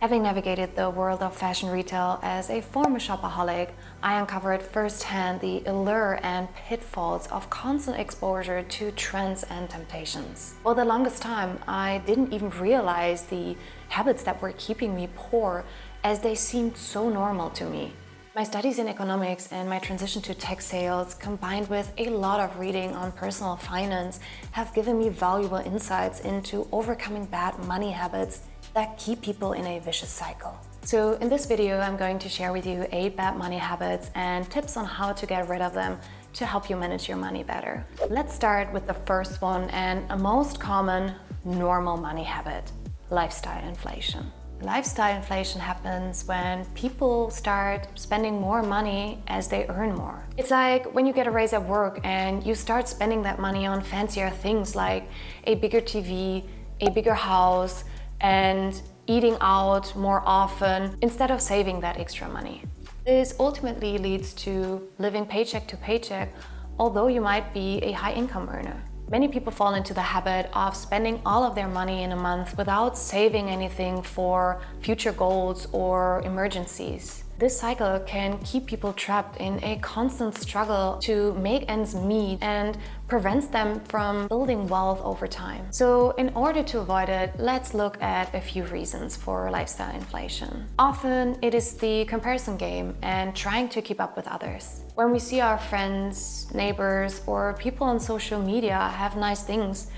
Having navigated the world of fashion retail as a former shopaholic, I uncovered firsthand the allure and pitfalls of constant exposure to trends and temptations. For the longest time, I didn't even realize the habits that were keeping me poor, as they seemed so normal to me. My studies in economics and my transition to tech sales, combined with a lot of reading on personal finance, have given me valuable insights into overcoming bad money habits that keep people in a vicious cycle. So in this video, I'm going to share with you 8 bad money habits and tips on how to get rid of them to help you manage your money better. Let's start with the first one and a most common normal money habit: lifestyle inflation. Lifestyle inflation happens when people start spending more money as they earn more. It's like when you get a raise at work and you start spending that money on fancier things like a bigger TV, a bigger house, and eating out more often instead of saving that extra money. This ultimately leads to living paycheck to paycheck, although you might be a high income earner. Many people fall into the habit of spending all of their money in a month without saving anything for future goals or emergencies. This cycle can keep people trapped in a constant struggle to make ends meet and prevents them from building wealth over time. So in order to avoid it, let's look at a few reasons for lifestyle inflation. Often it is the comparison game and trying to keep up with others. When we see our friends, neighbors, or people on social media have nice things,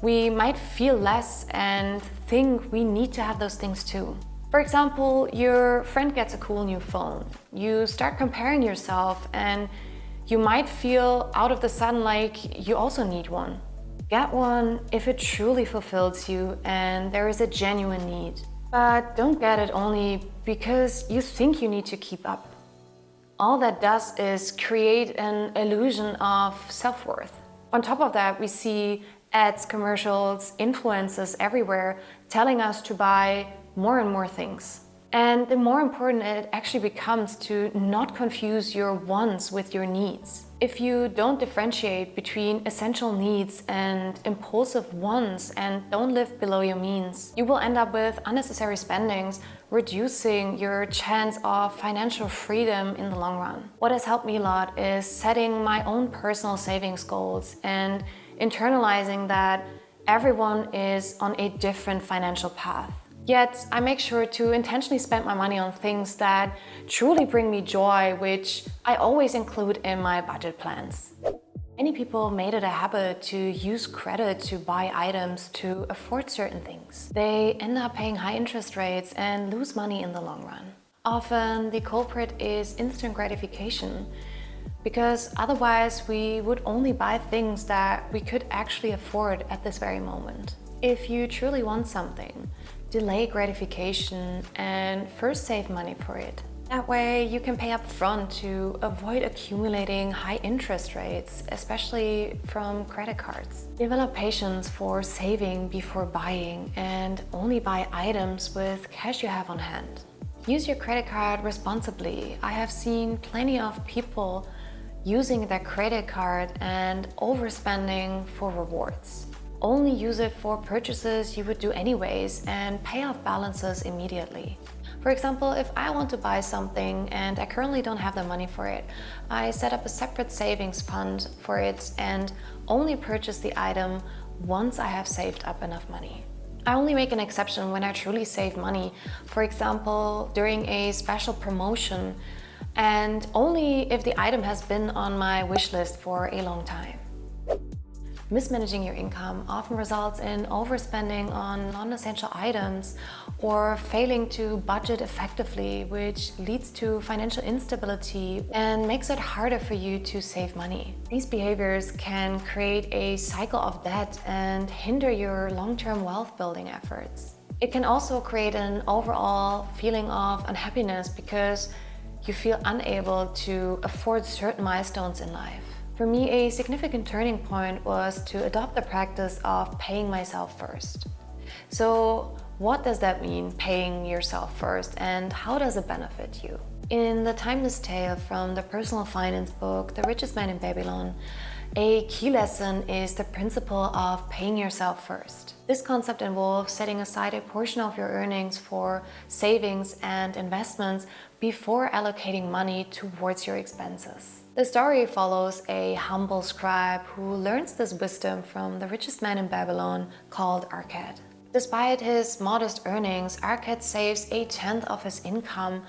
we might feel less and think we need to have those things too. For example, your friend gets a cool new phone. You start comparing yourself and you might feel out of the sudden like you also need one. Get one if it truly fulfills you and there is a genuine need. But don't get it only because you think you need to keep up. All that does is create an illusion of self-worth. On top of that, we see ads, commercials, influencers everywhere telling us to buy more and more things. And the more important it actually becomes to not confuse your wants with your needs. If you don't differentiate between essential needs and impulsive wants and don't live below your means, you will end up with unnecessary spendings, reducing your chance of financial freedom in the long run. What has helped me a lot is setting my own personal savings goals and internalizing that everyone is on a different financial path. Yet I make sure to intentionally spend my money on things that truly bring me joy, which I always include in my budget plans. Many people made it a habit to use credit to buy items to afford certain things. They end up paying high interest rates and lose money in the long run. Often the culprit is instant gratification, because otherwise we would only buy things that we could actually afford at this very moment. If you truly want something, delay gratification and first save money for it. That way you can pay up front to avoid accumulating high interest rates, especially from credit cards. Develop patience for saving before buying and only buy items with cash you have on hand. Use your credit card responsibly. I have seen plenty of people using their credit card and overspending for rewards. Only use it for purchases you would do anyways and pay off balances immediately. For example, if I want to buy something and I currently don't have the money for it, I set up a separate savings fund for it and only purchase the item once I have saved up enough money. I only make an exception when I truly save money, for example, during a special promotion, and only if the item has been on my wish list for a long time. Mismanaging your income often results in overspending on non-essential items or failing to budget effectively, which leads to financial instability and makes it harder for you to save money. These behaviors can create a cycle of debt and hinder your long-term wealth building efforts. It can also create an overall feeling of unhappiness because you feel unable to afford certain milestones in life. For me, a significant turning point was to adopt the practice of paying myself first. So what does that mean, paying yourself first, and how does it benefit you? In the timeless tale from the personal finance book, The Richest Man in Babylon, A key lesson is the principle of paying yourself first. This concept involves setting aside a portion of your earnings for savings and investments before allocating money towards your expenses. The story follows a humble scribe who learns this wisdom from the richest man in Babylon called Arkad. Despite his modest earnings, Arkad saves a tenth of his income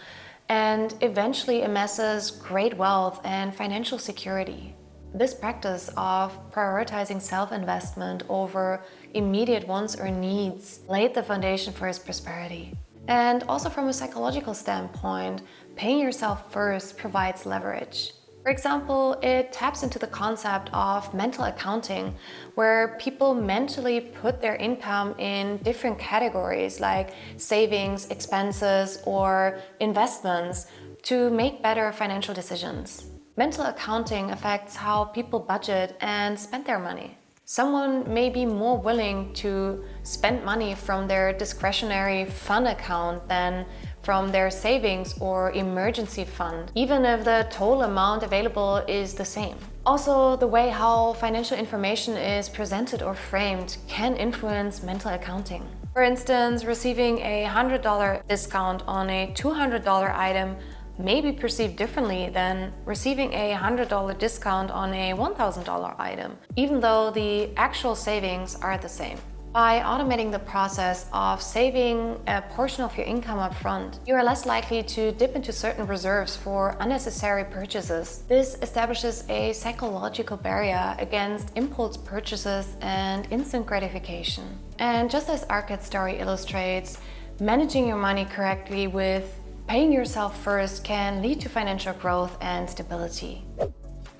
and eventually amasses great wealth and financial security. This practice of prioritizing self-investment over immediate wants or needs laid the foundation for his prosperity. And also from a psychological standpoint, paying yourself first provides leverage. For example, it taps into the concept of mental accounting, where people mentally put their income in different categories like savings, expenses, or investments to make better financial decisions. Mental accounting affects how people budget and spend their money. Someone may be more willing to spend money from their discretionary fund account than from their savings or emergency fund, even if the total amount available is the same. Also, the way how financial information is presented or framed can influence mental accounting. For instance, receiving a $100 discount on a $200 item may be perceived differently than receiving a $100 discount on a $1,000 item, even though the actual savings are the same. By automating the process of saving a portion of your income up front, you are less likely to dip into certain reserves for unnecessary purchases. This establishes a psychological barrier against impulse purchases and instant gratification. And just as Arkad's story illustrates, managing your money correctly with paying yourself first can lead to financial growth and stability.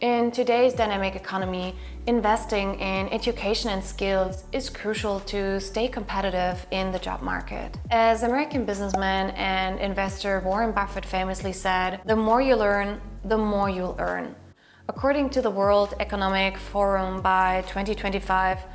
In today's dynamic economy, investing in education and skills is crucial to stay competitive in the job market. As American businessman and investor Warren Buffett famously said, "The more you learn, the more you'll earn." According to the World Economic Forum, by 2025,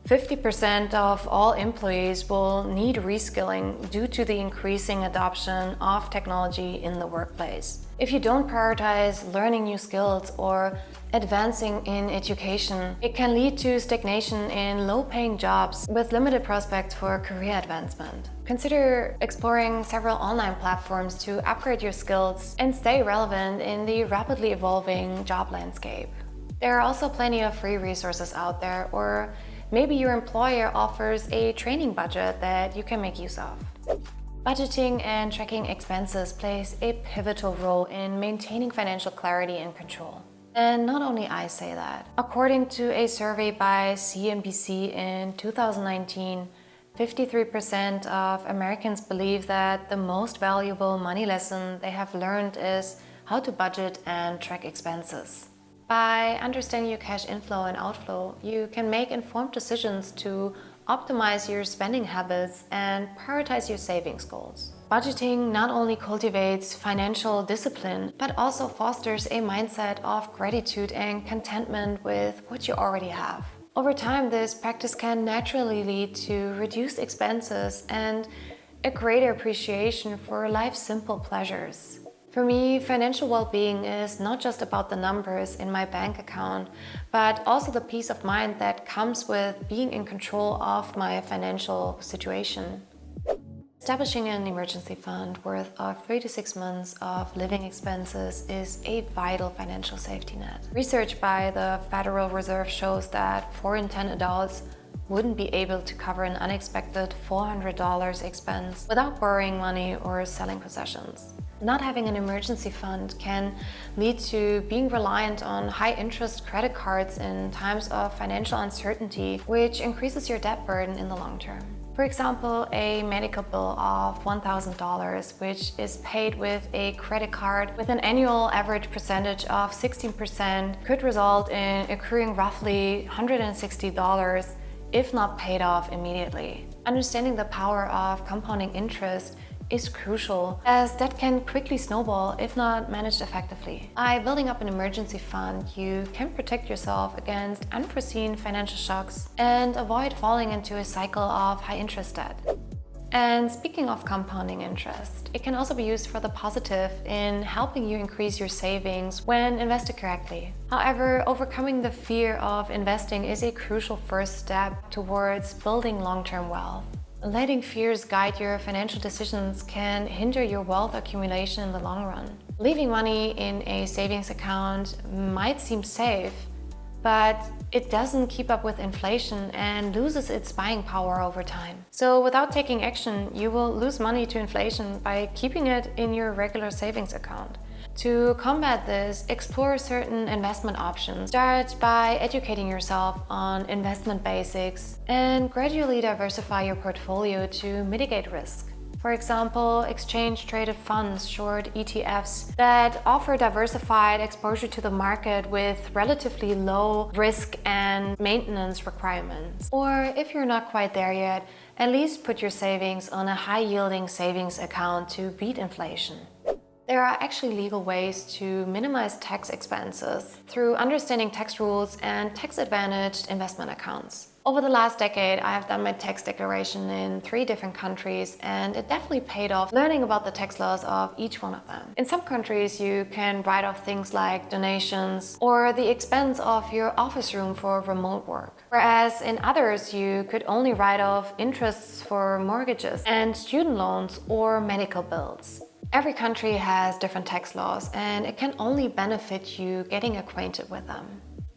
50% of all employees will need reskilling due to the increasing adoption of technology in the workplace. If you don't prioritize learning new skills or advancing in education, it can lead to stagnation in low-paying jobs with limited prospects for career advancement. Consider exploring several online platforms to upgrade your skills and stay relevant in the rapidly evolving job landscape. There are also plenty of free resources out there, or maybe your employer offers a training budget that you can make use of. Budgeting and tracking expenses plays a pivotal role in maintaining financial clarity and control. And not only I say that. According to a survey by CNBC in 2019, 53% of Americans believe that the most valuable money lesson they have learned is how to budget and track expenses. By understanding your cash inflow and outflow, you can make informed decisions to optimize your spending habits and prioritize your savings goals. Budgeting not only cultivates financial discipline, but also fosters a mindset of gratitude and contentment with what you already have. Over time, this practice can naturally lead to reduced expenses and a greater appreciation for life's simple pleasures. For me, financial well-being is not just about the numbers in my bank account, but also the peace of mind that comes with being in control of my financial situation. Establishing an emergency fund worth 3 to 6 months of living expenses is a vital financial safety net. Research by the Federal Reserve shows that 4 in 10 adults wouldn't be able to cover an unexpected $400 expense without borrowing money or selling possessions. Not having an emergency fund can lead to being reliant on high-interest credit cards in times of financial uncertainty, which increases your debt burden in the long term. For example, a medical bill of $1,000, which is paid with a credit card with an annual average percentage of 16%, could result in accruing roughly $160 if not paid off immediately. Understanding the power of compounding interest is crucial, as that can quickly snowball if not managed effectively. By building up an emergency fund, you can protect yourself against unforeseen financial shocks and avoid falling into a cycle of high interest debt. And speaking of compounding interest, it can also be used for the positive in helping you increase your savings when invested correctly. However, overcoming the fear of investing is a crucial first step towards building long-term wealth. Letting fears guide your financial decisions can hinder your wealth accumulation in the long run. Leaving money in a savings account might seem safe, but it doesn't keep up with inflation and loses its buying power over time. So without taking action, you will lose money to inflation by keeping it in your regular savings account. To combat this, explore certain investment options. Start by educating yourself on investment basics and gradually diversify your portfolio to mitigate risk. For example, exchange-traded funds, short ETFs, that offer diversified exposure to the market with relatively low risk and maintenance requirements. Or if you're not quite there yet, at least put your savings on a high-yielding savings account to beat inflation. There are actually legal ways to minimize tax expenses through understanding tax rules and tax-advantaged investment accounts. Over the last decade, I have done my tax declaration in 3 different countries, and it definitely paid off learning about the tax laws of each one of them. In some countries, you can write off things like donations or the expense of your office room for remote work. Whereas in others, you could only write off interests for mortgages and student loans or medical bills. Every country has different tax laws, and it can only benefit you getting acquainted with them.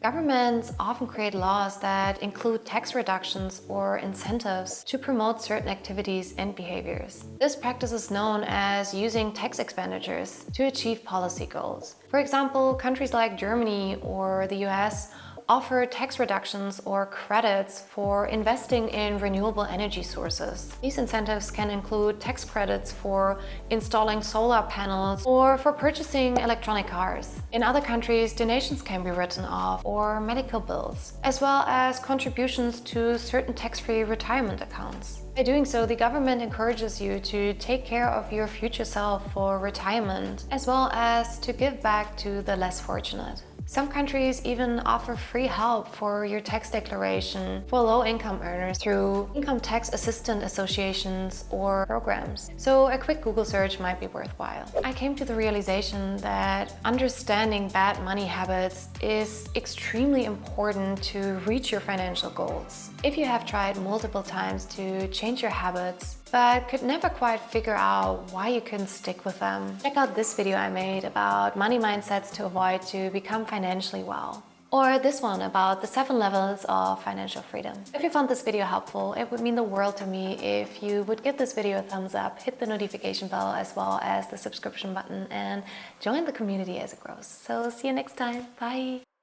Governments often create laws that include tax reductions or incentives to promote certain activities and behaviors. This practice is known as using tax expenditures to achieve policy goals. For example, countries like Germany or the US offer tax reductions or credits for investing in renewable energy sources. These incentives can include tax credits for installing solar panels or for purchasing electronic cars. In other countries, donations can be written off or medical bills, as well as contributions to certain tax-free retirement accounts. By doing so, the government encourages you to take care of your future self for retirement, as well as to give back to the less fortunate. Some countries even offer free help for your tax declaration for low-income earners through income tax assistant associations or programs. So a quick Google search might be worthwhile. I came to the realization that understanding bad money habits is extremely important to reach your financial goals. If you have tried multiple times to change your habits, but could never quite figure out why you couldn't stick with them, check out this video I made about money mindsets to avoid to become financially well. Or this one about the 7 levels of financial freedom. If you found this video helpful, it would mean the world to me if you would give this video a thumbs up, hit the notification bell as well as the subscription button, and join the community as it grows. So see you next time. Bye!